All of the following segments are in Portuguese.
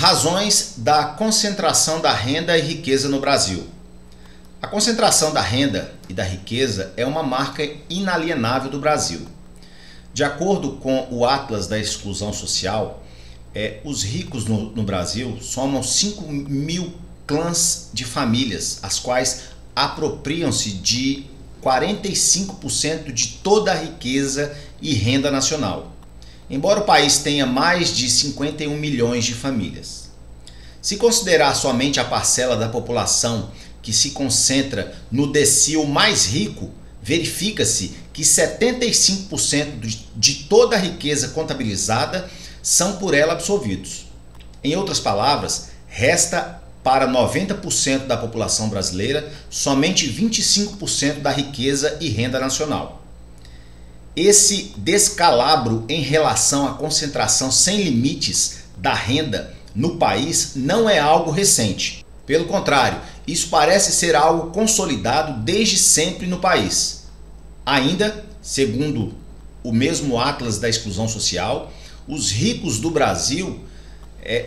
Razões da concentração da renda e riqueza no Brasil. A concentração da renda e da riqueza é uma marca inalienável do Brasil. De acordo com o Atlas da Exclusão Social, os ricos no Brasil somam 5 mil clãs de famílias, as quais apropriam-se de 45% de toda a riqueza e renda nacional, embora o país tenha mais de 51 milhões de famílias. Se considerar somente a parcela da população que se concentra no decil mais rico, verifica-se que 75% de toda a riqueza contabilizada são por ela absorvidos. Em outras palavras, resta para 90% da população brasileira somente 25% da riqueza e renda nacional. Esse descalabro em relação à concentração sem limites da renda no país não é algo recente. Pelo contrário, isso parece ser algo consolidado desde sempre no país. Ainda, segundo o mesmo Atlas da Exclusão Social, os ricos do Brasil,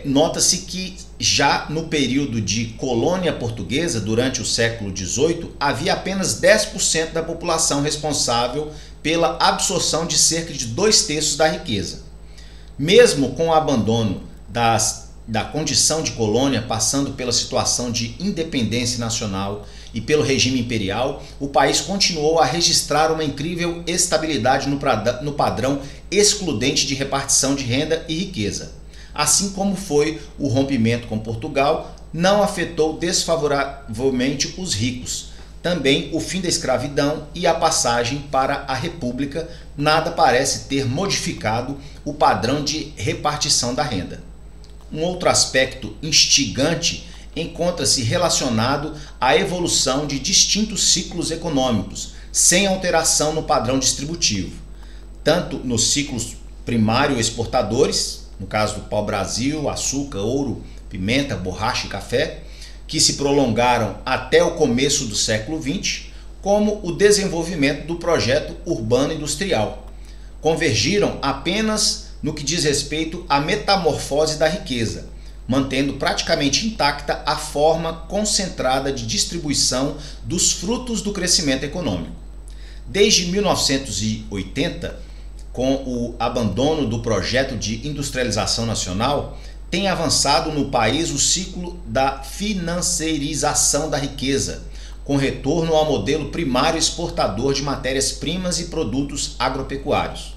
nota-se que já no período de colônia portuguesa, durante o século XVIII, havia apenas 10% da população responsável pela absorção de cerca de 2/3 da riqueza. Mesmo com o abandono da condição de colônia, passando pela situação de independência nacional e pelo regime imperial, o país continuou a registrar uma incrível estabilidade no padrão excludente de repartição de renda e riqueza. Assim como foi o rompimento com Portugal, não afetou desfavoravelmente os ricos. Também o fim da escravidão e a passagem para a República nada parece ter modificado o padrão de repartição da renda. Um outro aspecto instigante encontra-se relacionado à evolução de distintos ciclos econômicos, sem alteração no padrão distributivo, tanto nos ciclos primário exportadores, no caso do pau-brasil, açúcar, ouro, pimenta, borracha e café, que se prolongaram até o começo do século XX, como o desenvolvimento do projeto urbano industrial. Convergiram apenas no que diz respeito à metamorfose da riqueza, mantendo praticamente intacta a forma concentrada de distribuição dos frutos do crescimento econômico. Desde 1980, com o abandono do projeto de industrialização nacional, tem avançado no país o ciclo da financeirização da riqueza, com retorno ao modelo primário exportador de matérias-primas e produtos agropecuários.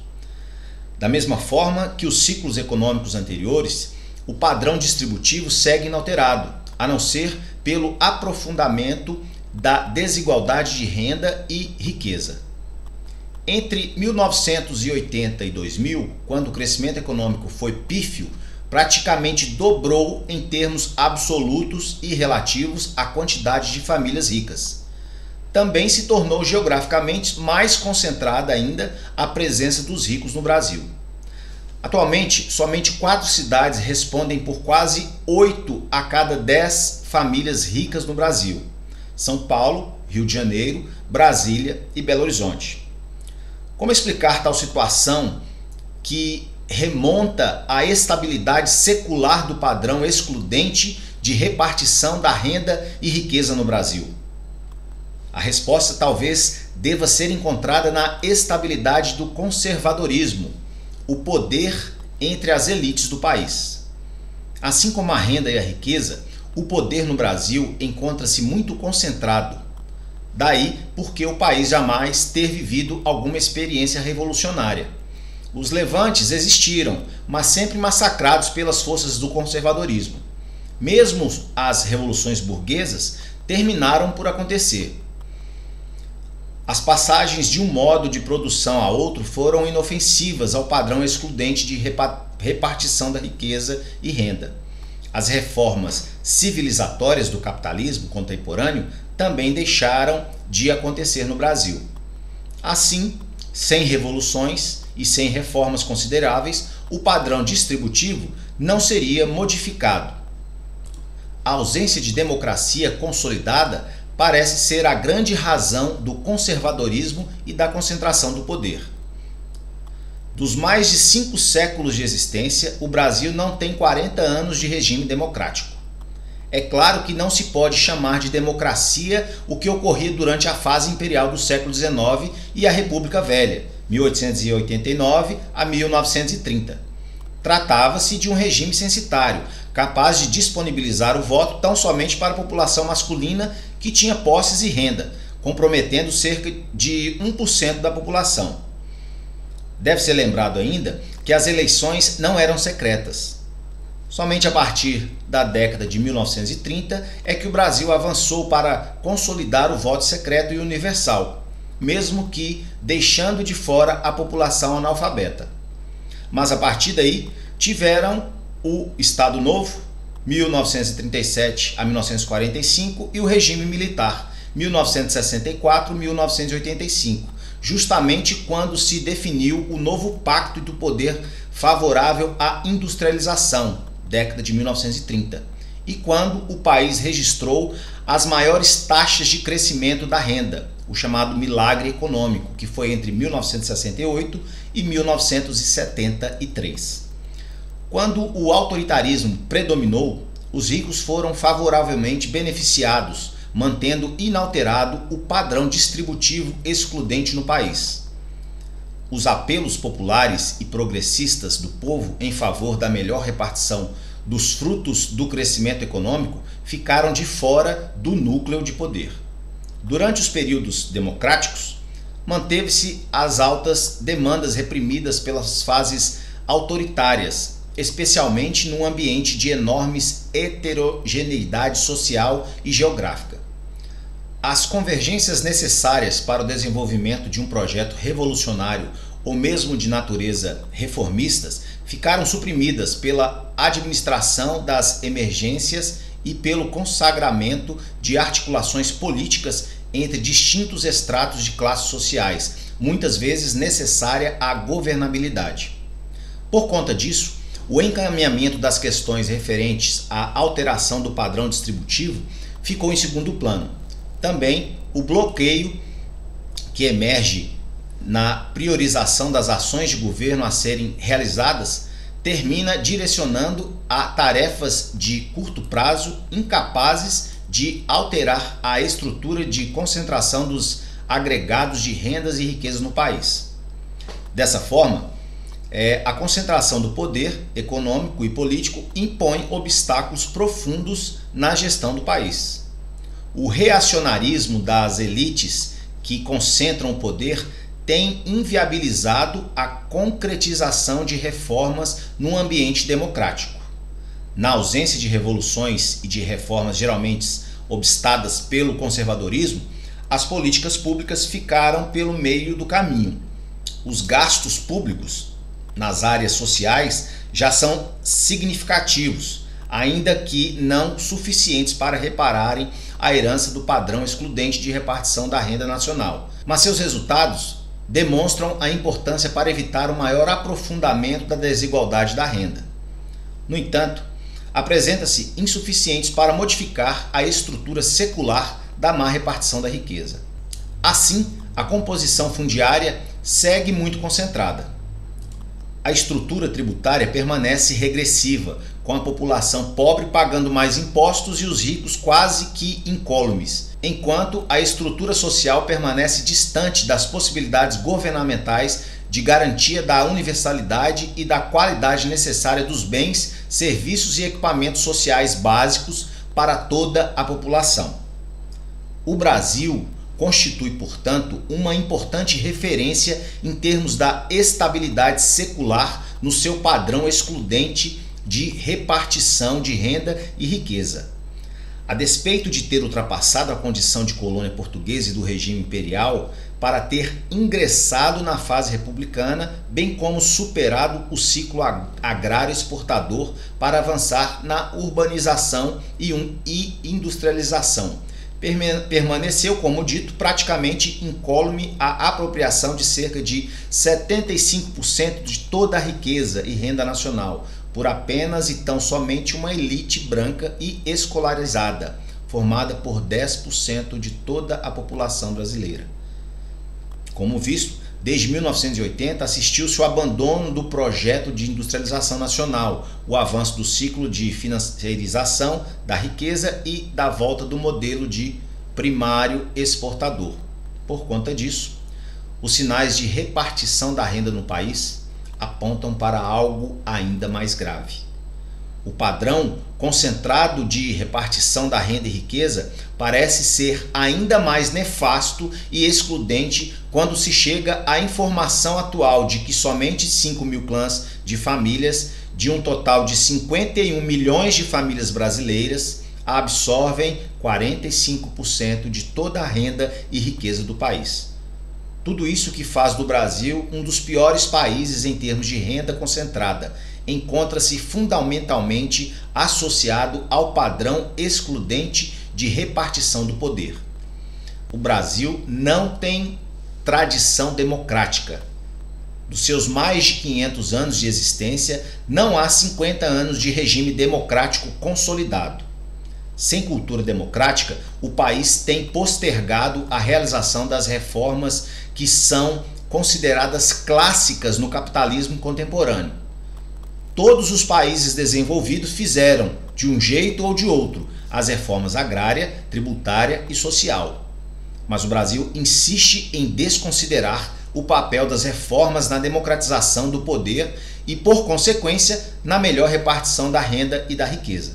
Da mesma forma que os ciclos econômicos anteriores, o padrão distributivo segue inalterado, a não ser pelo aprofundamento da desigualdade de renda e riqueza. Entre 1980 e 2000, quando o crescimento econômico foi pífio, praticamente dobrou em termos absolutos e relativos a quantidade de famílias ricas. Também se tornou geograficamente mais concentrada ainda a presença dos ricos no Brasil. Atualmente, somente 4 cidades respondem por quase 8 a cada 10 famílias ricas no Brasil: São Paulo, Rio de Janeiro, Brasília e Belo Horizonte. Como explicar tal situação que remonta à estabilidade secular do padrão excludente de repartição da renda e riqueza no Brasil? A resposta talvez deva ser encontrada na estabilidade do conservadorismo, o poder entre as elites do país. Assim como a renda e a riqueza, o poder no Brasil encontra-se muito concentrado. Daí porque o país jamais ter vivido alguma experiência revolucionária. Os levantes existiram, mas sempre massacrados pelas forças do conservadorismo. Mesmo as revoluções burguesas terminaram por acontecer. As passagens de um modo de produção a outro foram inofensivas ao padrão excludente de repartição da riqueza e renda. As reformas civilizatórias do capitalismo contemporâneo também deixaram de acontecer no Brasil. Assim, sem revoluções e sem reformas consideráveis, o padrão distributivo não seria modificado. A ausência de democracia consolidada parece ser a grande razão do conservadorismo e da concentração do poder. Dos mais de 5 séculos de existência, o Brasil não tem 40 anos de regime democrático. É claro que não se pode chamar de democracia o que ocorria durante a fase imperial do século XIX e a República Velha, 1889 a 1930. Tratava-se de um regime censitário, capaz de disponibilizar o voto tão somente para a população masculina que tinha posses e renda, comprometendo cerca de 1% da população. Deve ser lembrado ainda que as eleições não eram secretas. Somente a partir da década de 1930 é que o Brasil avançou para consolidar o voto secreto e universal, mesmo que deixando de fora a população analfabeta. Mas a partir daí tiveram o Estado Novo, 1937 a 1945, e o regime militar, 1964-1985, justamente quando se definiu o novo Pacto do Poder favorável à industrialização, década de 1930, e quando o país registrou as maiores taxas de crescimento da renda, o chamado milagre econômico, que foi entre 1968 e 1973. Quando o autoritarismo predominou, os ricos foram favoravelmente beneficiados, mantendo inalterado o padrão distributivo excludente no país. Os apelos populares e progressistas do povo em favor da melhor repartição dos frutos do crescimento econômico ficaram de fora do núcleo de poder. Durante os períodos democráticos, manteve-se as altas demandas reprimidas pelas fases autoritárias, especialmente num ambiente de enormes heterogeneidade social e geográfica. As convergências necessárias para o desenvolvimento de um projeto revolucionário ou mesmo de natureza reformistas ficaram suprimidas pela administração das emergências e pelo consagramento de articulações políticas entre distintos estratos de classes sociais, muitas vezes necessária à governabilidade. Por conta disso, o encaminhamento das questões referentes à alteração do padrão distributivo ficou em segundo plano. Também o bloqueio que emerge na priorização das ações de governo a serem realizadas termina direcionando a tarefas de curto prazo incapazes de alterar a estrutura de concentração dos agregados de rendas e riquezas no país. Dessa forma, a concentração do poder econômico e político impõe obstáculos profundos na gestão do país. O reacionarismo das elites que concentram o poder tem inviabilizado a concretização de reformas num ambiente democrático. Na ausência de revoluções e de reformas geralmente obstadas pelo conservadorismo, as políticas públicas ficaram pelo meio do caminho. Os gastos públicos nas áreas sociais já são significativos, ainda que não suficientes para repararem a herança do padrão excludente de repartição da renda nacional. Mas seus resultados demonstram a importância para evitar o maior aprofundamento da desigualdade da renda. No entanto, apresenta-se insuficientes para modificar a estrutura secular da má repartição da riqueza. Assim, a composição fundiária segue muito concentrada. A estrutura tributária permanece regressiva, com a população pobre pagando mais impostos e os ricos quase que incólumes, enquanto a estrutura social permanece distante das possibilidades governamentais de garantia da universalidade e da qualidade necessária dos bens, serviços e equipamentos sociais básicos para toda a população. O Brasil constitui, portanto, uma importante referência em termos da estabilidade secular no seu padrão excludente de repartição de renda e riqueza. A despeito de ter ultrapassado a condição de colônia portuguesa e do regime imperial para ter ingressado na fase republicana, bem como superado o ciclo agrário exportador para avançar na urbanização e industrialização, permaneceu, como dito, praticamente incólume à apropriação de cerca de 75% de toda a riqueza e renda nacional, por apenas e tão somente uma elite branca e escolarizada, formada por 10% de toda a população brasileira. Como visto, Desde 1980, assistiu-se ao abandono do projeto de industrialização nacional, o avanço do ciclo de financiarização da riqueza e da volta do modelo de primário exportador. Por conta disso, os sinais de repartição da renda no país apontam para algo ainda mais grave. O padrão concentrado de repartição da renda e riqueza parece ser ainda mais nefasto e excludente quando se chega à informação atual de que somente 5 mil clãs de famílias, de um total de 51 milhões de famílias brasileiras, absorvem 45% de toda a renda e riqueza do país. Tudo isso que faz do Brasil um dos piores países em termos de renda concentrada encontra-se fundamentalmente associado ao padrão excludente de repartição do poder. O Brasil não tem tradição democrática. Dos seus mais de 500 anos de existência, não há 50 anos de regime democrático consolidado. Sem cultura democrática, o país tem postergado a realização das reformas que são consideradas clássicas no capitalismo contemporâneo. Todos os países desenvolvidos fizeram, de um jeito ou de outro, as reformas agrária, tributária e social. Mas o Brasil insiste em desconsiderar o papel das reformas na democratização do poder e, por consequência, na melhor repartição da renda e da riqueza.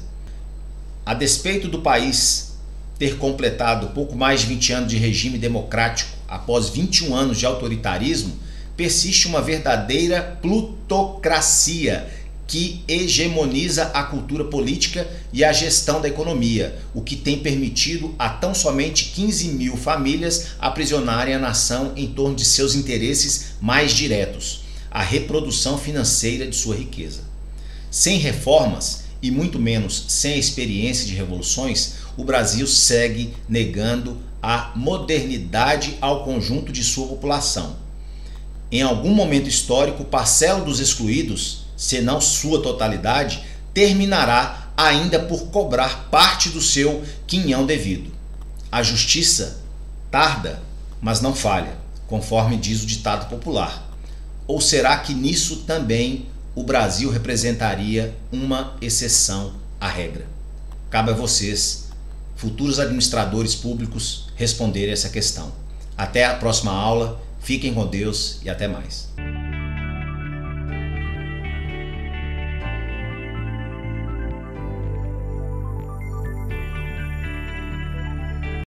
A despeito do país ter completado pouco mais de 20 anos de regime democrático após 21 anos de autoritarismo, persiste uma verdadeira plutocracia que hegemoniza a cultura política e a gestão da economia, o que tem permitido a tão somente 15 mil famílias aprisionarem a nação em torno de seus interesses mais diretos, a reprodução financeira de sua riqueza. Sem reformas, e muito menos sem a experiência de revoluções, o Brasil segue negando a modernidade ao conjunto de sua população. Em algum momento histórico, parcela dos excluídos, se não sua totalidade, terminará ainda por cobrar parte do seu quinhão devido. A justiça tarda, mas não falha, conforme diz o ditado popular. Ou será que nisso também o Brasil representaria uma exceção à regra? Cabe a vocês, futuros administradores públicos, responderem essa questão. Até a próxima aula, fiquem com Deus e até mais.